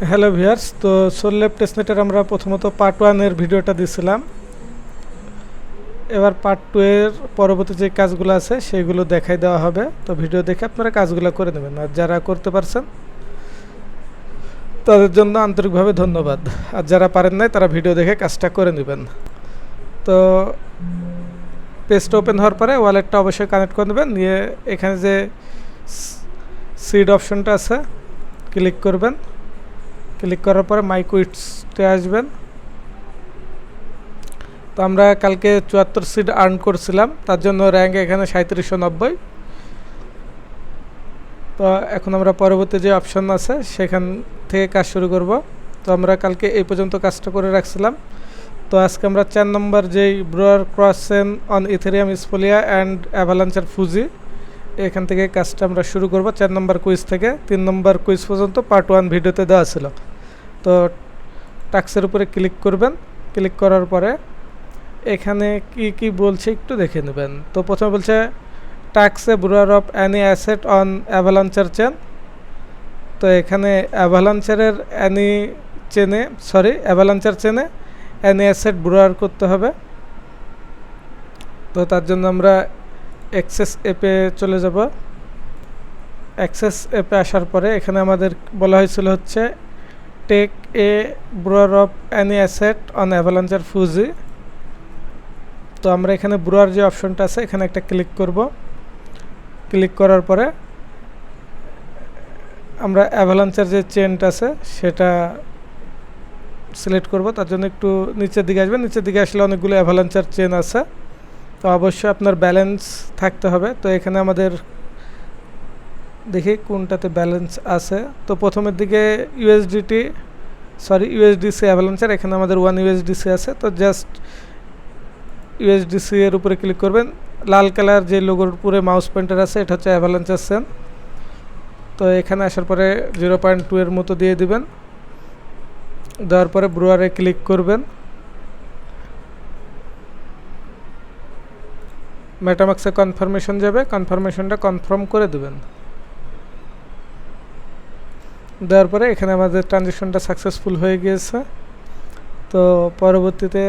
Hello viewers, তো সোলল্যাব টেস্টনেটের আমরা প্রথমত পার্ট 1 এর ভিডিওটা দিছিলাম। এবার পার্ট 2 এর পরবর্তী যে কাজগুলো আছে সেইগুলো দেখাই দেওয়া হবে। তো ভিডিও দেখে আপনারা কাজগুলো করে নেবেন, আর যারা করতে পারছেন তাদের জন্য আন্তরিকভাবে ধন্যবাদ, আর যারা পারেন নাই তারা ভিডিও দেখে কাজটা করে নেবেন। তো পেজটা ওপেন হওয়ার পরে ওয়ালেটটা অবশ্যই কানেক্ট করে নেবেন, নিয়ে এখানে যে সিড অপশনটা আছে ক্লিক করবেন। ক্লিক করার পরে মাই কুইটসতে আসবেন। তো আমরা কালকে 74 সিড আর্ন করছিলাম, তার জন্য র্যাঙ্ক এখানে 3790। তো এখন আমরা পরবর্তী যে অপশন আছে সেখান থেকে কাজ শুরু করব। তো আমরা কালকে এই পর্যন্ত কাজটা করে রাখছিলাম। তো আজকে আমরা 4 নম্বর যেই ব্রোয়ার ক্রসেন অন ইথেরিয়াম স্পোলিয়া অ্যান্ড অ্যাভালাঞ্চার ফুজি, এখান থেকে কাজটা আমরা শুরু করব 4 নম্বর কুইজ থেকে। 3 নম্বর কুইজ পর্যন্ত পার্ট 1 ভিডিওতে দেওয়া ছিল। তো টাস্কের উপরে ক্লিক করবেন। ক্লিক করার পরে এখানে কি কি বলছে একটু দেখে নেবেন। তো প্রথমে বলছে টাস্কে borrow of any asset on Avalanche chain. তো এখানে অ্যাভালাঞ্চারের অ্যাভালাঞ্চার চেনে অ্যানি অ্যাসেট ব্রোয়ার করতে হবে। তো তার জন্য আমরা অ্যাক্সেস অ্যাপে চলে যাব। অ্যাক্সেস অ্যাপে আসার পরে এখানে আমাদের বলা হয়েছিল হচ্ছে take a borrow of any asset on Avalanche Fuji. তো আমরা এখানে ব্রোয়ার যে অপশনটা আছে এখানে একটা ক্লিক করব। ক্লিক করার পরে আমরা অ্যাভালাঞ্চার যে চেনটা আছে সেটা সিলেক্ট করব। তার জন্য একটু নিচের দিকে আসবেন। নিচের দিকে আসলে অনেকগুলো অ্যাভালাঞ্চার চেন আছে, তো অবশ্যই আপনার ব্যালেন্স থাকতে হবে। তো এখানে আমাদের দেখি কোনটাতে ব্যালেন্স আছে। তো প্রথমের দিকে ইউএসডিসি অ্যাভালাঞ্চার, এখানে আমাদের 1 ইউএসডিসি আছে। তো জাস্ট ইউএসডিসি এর উপরে ক্লিক করবেন। লাল কালার যে লোগোর উপরে মাউস পয়েন্টার আছে এটা হচ্ছে অ্যাভালাঞ্চার চেন। তো এখানে আসার পরে 0.2 এর মতো দিয়ে দিবেন। দেওয়ার পরে ব্রোয়ারে ক্লিক করবেন। মেটামাক্সে কনফার্মেশন যাবে, কনফার্মেশনটা কনফার্ম করে দেবেন। দেওয়ার পরে এখানে আমাদের ট্রানজ্যাকশনটা সাকসেসফুল হয়ে গিয়েছে। তো পরবর্তীতে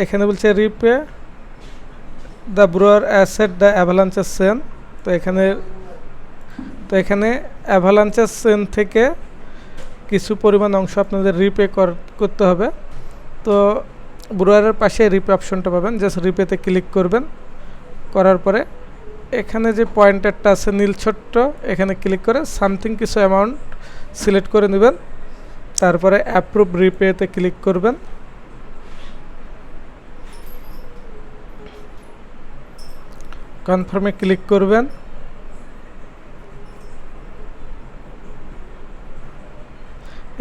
এখানে বলছে repay the borrow asset the Avalanche chain. তো এখানে অ্যাভালাঞ্চার চেন থেকে কিছু পরিমাণ অংশ আপনাদের রিপে করতে হবে। তো ব্রোয়ারের পাশে রিপে অপশনটা পাবেন, জাস্ট রিপেতে ক্লিক করবেন। করার পরে এখানে যে পয়েন্টারটা আছে নীল ছোট্ট, এখানে ক্লিক করে সামথিং কিছু অ্যামাউন্ট সিলেক্ট করে নেবেন। তারপরে অ্যাপ্রুভ রিপেতে ক্লিক করবেন। কনফার্মে ক্লিক করবেন।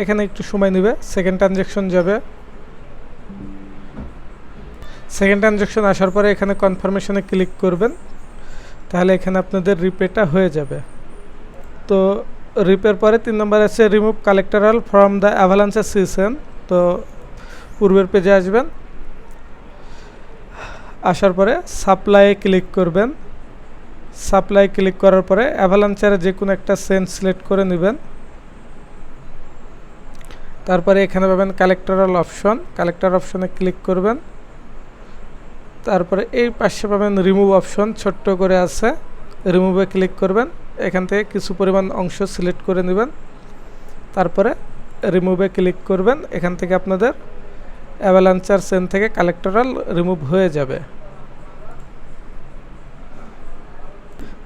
এখানে একটু সময় নেবে, সেকেন্ড ট্রানজ্যাকশন যাবে। সেকেন্ড ট্রানজ্যাকশন আসার পরে এখানে কনফার্মেশনে ক্লিক করবেন, তাহলে এখানে আপনাদের রিপেটা হয়ে যাবে। তো রিপের পরে 3 নম্বর আছে রিমুভ কালেক্টরাল ফ্রম দ্য অ্যাভালাঞ্চার সিজন। তো পূর্বের পেজে আসবেন। আসার পরে সাপ্লাই ক্লিক করবেন। সাপ্লাই ক্লিক করার পরে অ্যাভালাঞ্চারে যে কোনো একটা চেন সিলেক্ট করে নেবেন। তারপরে এখানে পাবেন কালেক্টরাল অপশন, কালেক্টর অপশনে ক্লিক করবেন। তারপরে এই পাশে পাবেন রিমুভ অপশন, ছোট্ট করে আছে, রিমুভে ক্লিক করবেন। এখান থেকে কিছু পরিমাণ অংশ সিলেক্ট করে নেবেন। তারপরে রিমুভে ক্লিক করবেন। এখান থেকে আপনাদের অ্যাভালাঞ্চার চেন থেকে কালেক্টরাল রিমুভ হয়ে যাবে।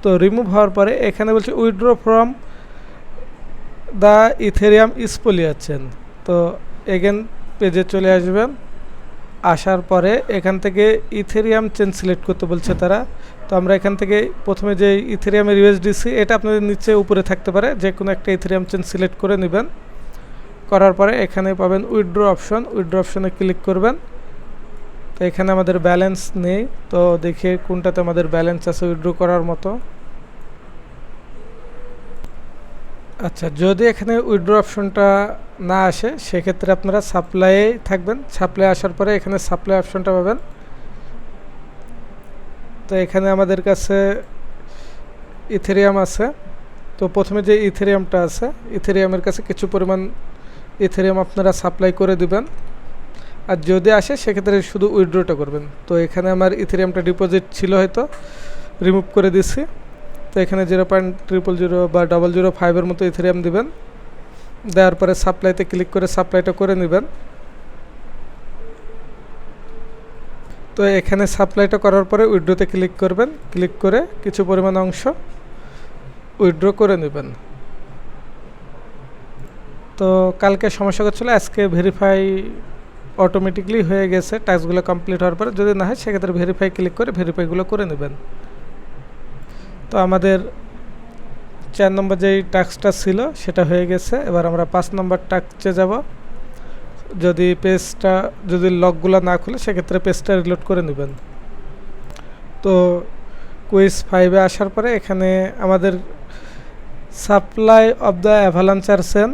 তো রিমুভ হওয়ার পরে এখানে বলছে withdraw from the Ethereum Sepolia chain. তো এগেন পেজে চলে আসবেন। আসার পরে এখান থেকে ইথেরিয়াম চেন সিলেক্ট করতে বলছে তারা। তো আমরা এখান থেকে প্রথমে যে ইথেরিয়ামের ইউএসডিসি, এটা আপনাদের নিচে উপরে থাকতে পারে, যে কোনো একটা ইথেরিয়াম চেন সিলেক্ট করে নেবেন। করার পরে এখানে পাবেন উইথড্র অপশন, উইথড্র অপশনে ক্লিক করবেন। তো এখানে আমাদের ব্যালেন্স নেই, তো দেখে কোনটাতে আমাদের ব্যালেন্স আছে উইথড্র করার মতো। আচ্ছা, যদি এখানে উইথড্র অপশনটা না আসে সেক্ষেত্রে আপনারা সাপ্লাইয়ে থাকবেন। সাপ্লাই আসার পরে এখানে সাপ্লাই অপশনটা পাবেন। তো এখানে আমাদের কাছে ইথেরিয়াম আছে। তো প্রথমে যে ইথেরিয়ামটা আছে, ইথেরিয়ামের কাছে কিছু পরিমাণ ইথেরিয়াম আপনারা সাপ্লাই করে দিবেন, আর যদি আসে সেক্ষেত্রে শুধু উইথড্রটা করবেন। তো এখানে আমার ইথেরিয়ামটা ডিপোজিট ছিল, হয়তো রিমুভ করে দিচ্ছি। তো এখানে 0.000 বা 005 মতো ইথেরিয়াম দিবেন, দেওয়ার পরে সাপ্লাইতে ক্লিক করে সাপ্লাইটা করে নেবেন। তো এখানে সাপ্লাইটা করার পরে উইথড্রোতে ক্লিক করবেন, ক্লিক করে কিছু পরিমাণ অংশ উইথড্র করে নেবেন। তো কালকে সমস্যা করছিল, আজকে ভেরিফাই অটোমেটিকলি হয়ে গেছে। টাস্কগুলো কমপ্লিট হওয়ার পরে যদি না হয় সেক্ষেত্রে ভেরিফাই ক্লিক করে ভেরিফাইগুলো করে নেবেন। তো আমাদের 4 নম্বর যেই টাস্কটা ছিল সেটা হয়ে গেছে। এবার আমরা 5 নম্বর টাস্কে যাব। যদি পেজটা যদি লকগুলো না খুলে সেক্ষেত্রে পেজটা রিলোড করে নেবেন। তো কুইজ 5-এ আসার পরে এখানে আমাদের supply of the Avalanche chain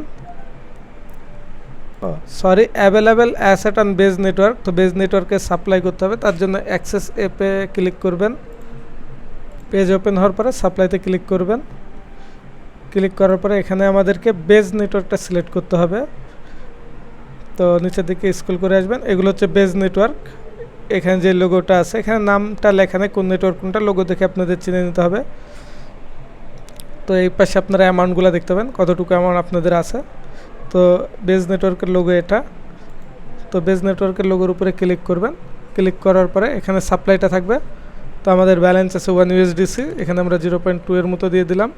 available asset on Base network. তো বেজ নেটওয়ার্কে সাপ্লাই করতে হবে, তার জন্য অ্যাক্সেস অ্যাপে ক্লিক করবেন। পেজ ওপেন হওয়ার পরে সাপ্লাইতে ক্লিক করবেন। ক্লিক করার পরে এখানে আমাদেরকে বেজ নেটওয়ার্কটা সিলেক্ট করতে হবে। তো নিচের দিকে স্ক্রল করে আসবেন, এগুলো হচ্ছে বেজ নেটওয়ার্ক। এখানে যে লোগোটা আছে, এখানে নামটা লেখা নেই, কোন নেটওয়ার্ক কোনটা, লোগো দেখে আপনাদের চিনে নিতে হবে। তো এই পাশে আপনারা অ্যামাউন্টগুলো দেখতে পাবেন, কতটুকু অ্যামাউন্ট আপনাদের আছে। তো বেজ নেটওয়ার্কের লোগো এটা। তো বেজ নেটওয়ার্কের লোগোর উপরে ক্লিক করবেন। ক্লিক করার পরে এখানে সাপ্লাইটা থাকবে। তো আমাদের ব্যালেন্স আছে 1 USDC, এখানে আমরা 0.2 এর মতো দিয়ে দিলাম।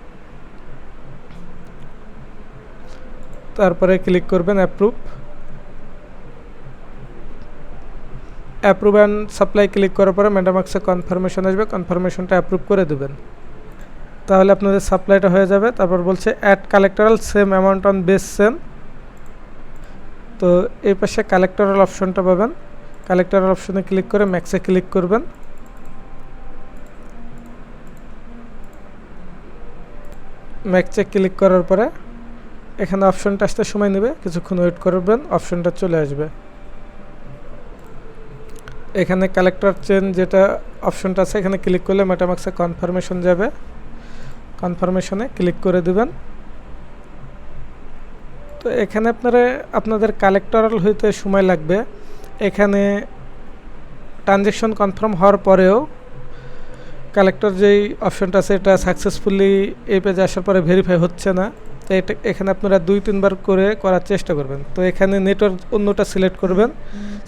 তারপরে ক্লিক করবেন approve approve and supply. Click করার পরে মেটামাক্সে কনফার্মেশন আসবে, কনফার্মেশনটা অ্যাপ্রুভ করে দেবেন, তাহলে আপনাদের সাপ্লাইটা হয়ে যাবে। তারপর বলছে add collateral same amount on Base chain. তো এই পাশে কালেক্টরাল অপশনটা পাবেন, কালেক্টরাল অপশনে ক্লিক করে ম্যাক্সে ক্লিক করবেন। ম্যাক্সে ক্লিক করার পরে এখানে অপশনটা আসতে সময় নেবে, কিছুক্ষণ ওয়েট করবেন, অপশনটা চলে আসবে। এখানে কালেক্টর চেন যেটা অপশনটা আছে, এখানে ক্লিক করলে মেটামাক্সে কনফার্মেশন যাবে, কনফার্মেশনে ক্লিক করে দিবেন। তো এখানে আপনাদের কালেক্টরাল হইতে সময় লাগবে। এখানে ট্রানজ্যাকশন কনফার্ম হওয়ার পরেও কালেক্টর যেই অপশনটা আছে এটা সাকসেসফুলি এই পেজে আসার পরে ভেরিফাই হচ্ছে না। তো এটা এখানে আপনারা 2-3 বার করে করার চেষ্টা করবেন। তো এখানে নেটওয়ার্ক অন্যটা সিলেক্ট করবেন,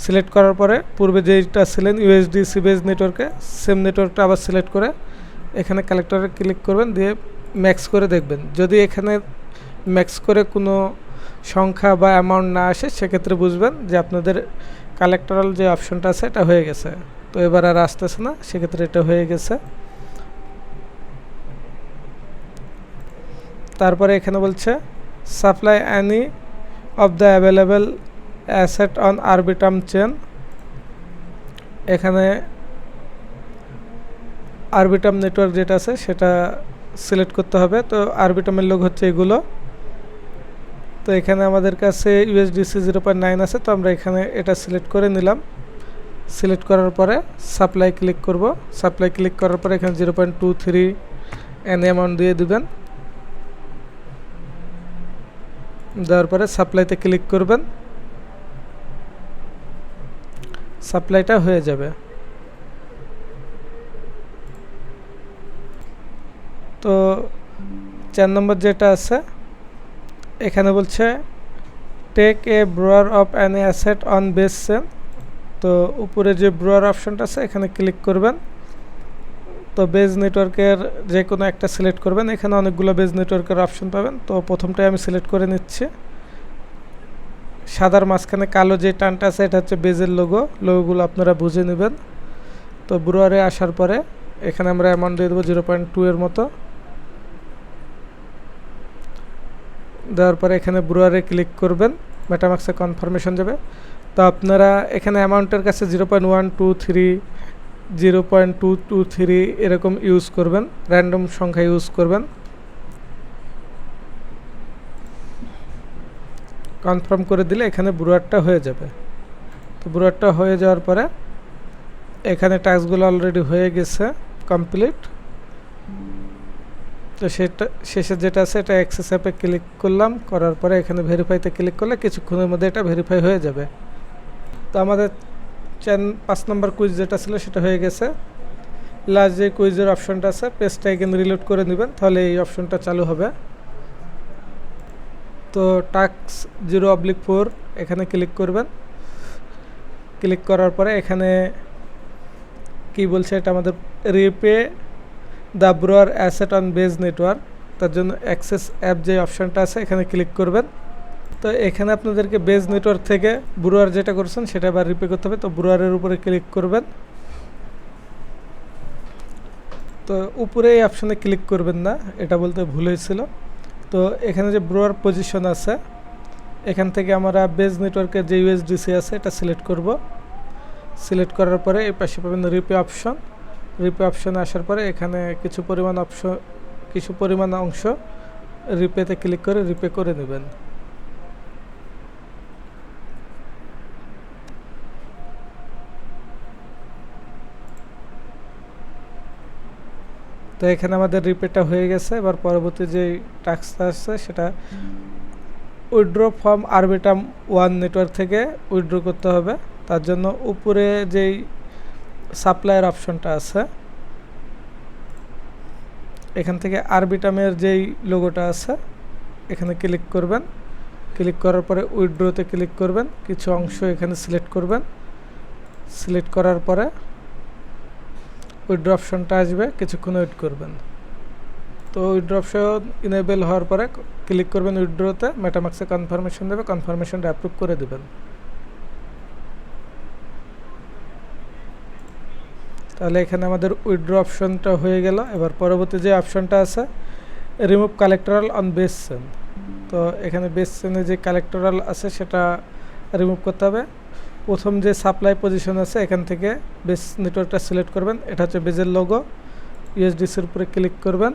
সিলেক্ট করার পরে পূর্বে যেইটা ছিলেন USDC বেজ নেটওয়ার্কে, সেম নেটওয়ার্কটা আবার সিলেক্ট করে এখানে কালেক্টরে ক্লিক করবেন, দিয়ে ম্যাক্স করে দেখবেন। যদি এখানে ম্যাক্স করে কোনো সংখ্যা বা অ্যামাউন্ট না আসে সেক্ষেত্রে বুঝবেন যে আপনাদের কালেক্টরাল যে অপশনটা আছে এটা হয়ে গেছে। তো এবার আর আসতেছে না, সেক্ষেত্রে এটা হয়ে গেছে। তারপরে এখানে বলছে supply any of the available asset on Arbitrum chain. এখানে আরবিটাম নেটওয়ার্ক যেটা আছে সেটা সিলেক্ট করতে হবে। তো আরবিটামের লোক হচ্ছে এগুলো। তো এখানে আমাদের কাছে USDC 0.9 আছে, তো আমরা এখানে এটা সিলেক্ট করে নিলাম। সিলেক্ট করার পরে সাপ্লাই ক্লিক করব। সাপ্লাই ক্লিক করার পরে এখানে 0.23 এন অ্যামাউন্ট দিয়ে দিবেন। দেওয়ার পরে সাপ্লাইতে ক্লিক করবেন, সাপ্লাইটা হয়ে যাবে। তো 4 নম্বর যেটা আছে এখানে বলছে take a borrow of an asset on Base chain. তো উপরে যে ব্রোয়ার অপশনটা আছে এখানে ক্লিক করবেন। তো বেজ নেটওয়ার্কের যে কোনো একটা সিলেক্ট করবেন, এখানে অনেকগুলো বেজ নেটওয়ার্কের অপশন পাবেন। তো প্রথমটাই আমি সিলেক্ট করে নিচ্ছি। সাদার মাঝখানে কালো যে টানটা আছে এটা হচ্ছে বেজের লোগোগুলো আপনারা বুঝে নেবেন। তো ব্রোয়ারে আসার পরে এখানে আমরা অ্যামাউন্ট দিয়ে দেবো 0.2 এর মতো। দেওয়ার পরে এখানে ব্রোয়ারে ক্লিক করবেন, মেটামাক্সে কনফার্মেশন যাবে। তো আপনারা এখানে অ্যামাউন্টের কাছে 0.123 0.223 এরকম ইউজ করবেন, র্যান্ডম সংখ্যা ইউজ করবেন। কনফার্ম করে দিলে এখানে ব্রোয়ারটা হয়ে যাবে। তো ব্রোয়ারটা হয়ে যাওয়ার পরে এখানে টাস্কগুলো অলরেডি হয়ে গেছে কমপ্লিট। তো সেটা শেষে যেটা আছে এটা অ্যাক্সেস অ্যাপে ক্লিক করলাম, করার পরে এখানে ভেরিফাইতে ক্লিক করলে কিছুক্ষণের মধ্যে এটা ভেরিফাই হয়ে যাবে। তো আমাদের 5 নম্বর কুইজ যেটা ছিল সেটা হয়ে গেছে। লাস্ট যে কুইজের অপশনটা আছে পেজটা এখানে রিলোড করে নেবেন, তাহলে এই অপশনটা চালু হবে। তো টাস্ক 0/4 এখানে ক্লিক করবেন। ক্লিক করার পরে এখানে কি বলছে, এটা আমাদের repay the borrow asset on Base network, তার জন্য অ্যাক্সেস অ্যাপ যে অপশনটা আছে এখানে ক্লিক করবেন। তো এখানে আপনাদেরকে বেজ নেটওয়ার্ক থেকে ব্রোয়ার যেটা করছেন সেটা আবার রিপে করতে হবে। তো ব্রোয়ারের উপরে ক্লিক করবেন। তো উপরে এই অপশনে ক্লিক করবেন না, এটা বলতে ভুল হয়েছিল। তো এখানে যে ব্রোয়ার পজিশন আছে এখান থেকে আমরা বেজ নেটওয়ার্কের যে ইউএসডিসি আছে এটা সিলেক্ট করব। সিলেক্ট করার পরে এই পাশে পাবেন রিপে অপশন। রিপে অপশনে আসার পরে এখানে কিছু পরিমাণ অংশ রিপেতে ক্লিক করে রিপে করে নেবেন। তো এখানে আমাদের রিপেটা হয়ে গেছে। এবার পরবর্তী যে টাস্কটা আছে সেটা উইথড্র ফ্রম আরবিটাম 1 নেটওয়ার্ক থেকে উইথড্র করতে হবে। তার জন্য উপরে যেই সাপ্লায়ার অপশনটা আছে এখান থেকে আরবিটামের যেই লোগোটা আছে এখানে ক্লিক করবেন। ক্লিক করার পরে উইথড্রতে ক্লিক করবেন, কিছু অংশ এখানে সিলেক্ট করবেন। সিলেক্ট করার পরে উইথড্র অপশনটা আসবে, কিছুক্ষণ ওয়েট করবেন। তো উইথড্র অপশন ইনেবল হওয়ার পরে ক্লিক করবেন উইথড্রতে, মেটামাক্সে কনফার্মেশন দেবে, কনফার্মেশনটা অ্যাপ্রুভ করে দেবেন। তাহলে এখানে আমাদের উইথড্র অপশনটা হয়ে গেল। এবার পরবর্তী যে অপশনটা আছে রিমুভ কালেক্টরাল অন বেস চেন। তো এখানে বেস চেনে যে কালেক্টরাল আছে সেটা রিমুভ করতে হবে। প্রথম যে সাপ্লাই পজিশন আছে এখান থেকে বেস নেটওয়ার্কটা সিলেক্ট করবেন, এটা হচ্ছে বেজের লোগো। ইউএসডিসির উপরে ক্লিক করবেন,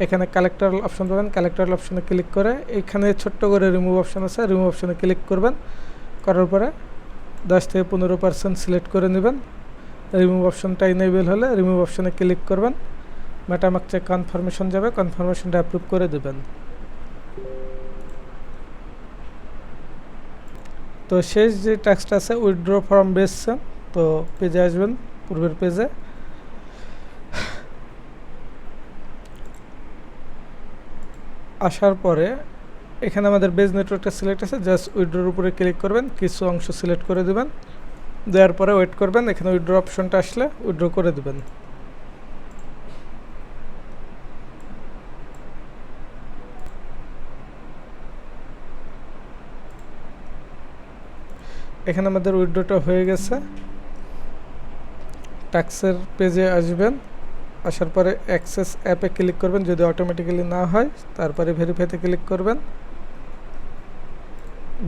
এখানে কালেক্টরাল অপশন পাবেন। কালেক্টরাল অপশনে ক্লিক করে এখানে ছোট্ট করে রিমুভ অপশন আছে, রিমুভ অপশনে ক্লিক করবেন। করার পরে 10 থেকে 15% সিলেক্ট করে নেবেন। রিমুভ অপশনটা ইনেবল হলে রিমুভ অপশনে ক্লিক করবেন, মেটামাক্সে কনফার্মেশন যাবে, কনফার্মেশনটা অ্যাপ্রুভ করে দেবেন। তো শেষ যে টাস্কটা আছে উইথড্র ফ্রম বেস চেন, তো পেজে আসবেন, পূর্বের পেজে। আসার পরে এখানে আমাদের বেজ নেটওয়ার্কটা সিলেক্ট আছে, জাস্ট উইথড্রোর উপরে ক্লিক করবেন, কিছু অংশ সিলেক্ট করে দেবেন। দেওয়ার পরে ওয়েট করবেন, এখানে উইথড্র অপশনটা আসলে উইথড্র করে দেবেন। এখানে আমাদের উইথড্রটা হয়ে গেছে। ট্যাক্সের পেজে আসবেন, আসার পরে অ্যাক্সেস অ্যাপে ক্লিক করবেন, যদি অটোমেটিক্যালি না হয় তারপরে ভেরিফাইতে ক্লিক করবেন।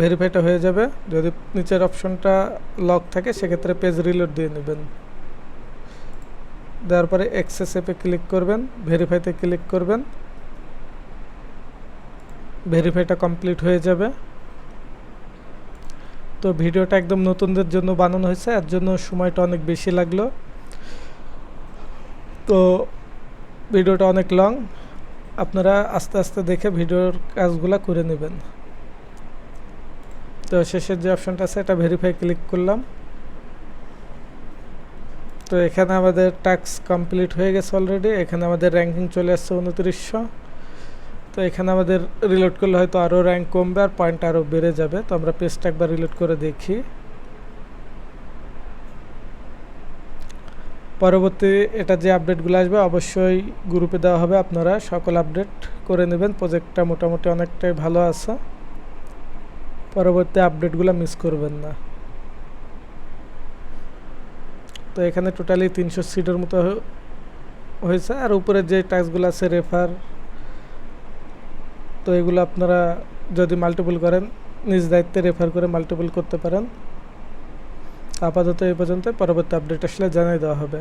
ভেরিফাইটা হয়ে যাবে। যদি নিচের অপশনটা লক থাকে সেক্ষেত্রে পেজ রিলোড দিয়ে নেবেন। দেওয়ার পরে অ্যাক্সেস অ্যাপে ক্লিক করবেন, ভেরিফাইতে ক্লিক করবেন, ভেরিফাইটা কমপ্লিট হয়ে যাবে। তো ভিডিওটা একদম নতুনদের জন্য বানানো হয়েছে, এর জন্য সময়টা অনেক বেশি লাগলো। তো ভিডিওটা অনেক লং, আপনারা আস্তে আস্তে দেখে ভিডিওর কাজগুলো করে নেবেন। তো শেষের যে অপশনটা আছে এটা ভেরিফাই ক্লিক করলাম। তো এখানে আমাদের টাস্ক কমপ্লিট হয়ে গেছে অলরেডি। এখানে আমাদের র্যাঙ্কিং চলে আসছে 2900। তো এখানে আমাদের রিলোড করলে হয়তো আরও র্যাঙ্ক কমবে আর পয়েন্ট আরও বেড়ে যাবে। তো আমরা পেজটা একবার রিলোড করে দেখি। পরবর্তী এটা যে আপডেটগুলো আসবে অবশ্যই গ্রুপে দেওয়া হবে, আপনারা সকল আপডেট করে নেবেন। প্রজেক্টটা মোটামুটি অনেকটাই ভালো আছে, পরবর্তী আপডেটগুলো মিস করবেন না। তো এখানে টোটালি 300 সিটের মতো হয়েছে। আর উপরে যে টাস্কগুলো আছে রেফার, তো এগুলো আপনারা যদি মাল্টিপল করেন নিজ দায়িত্বে রেফার করে মাল্টিপল করতে পারেন। আপাতত এই পর্যন্ত, পরবর্তী আপডেট আসলে জানিয়ে দেওয়া হবে।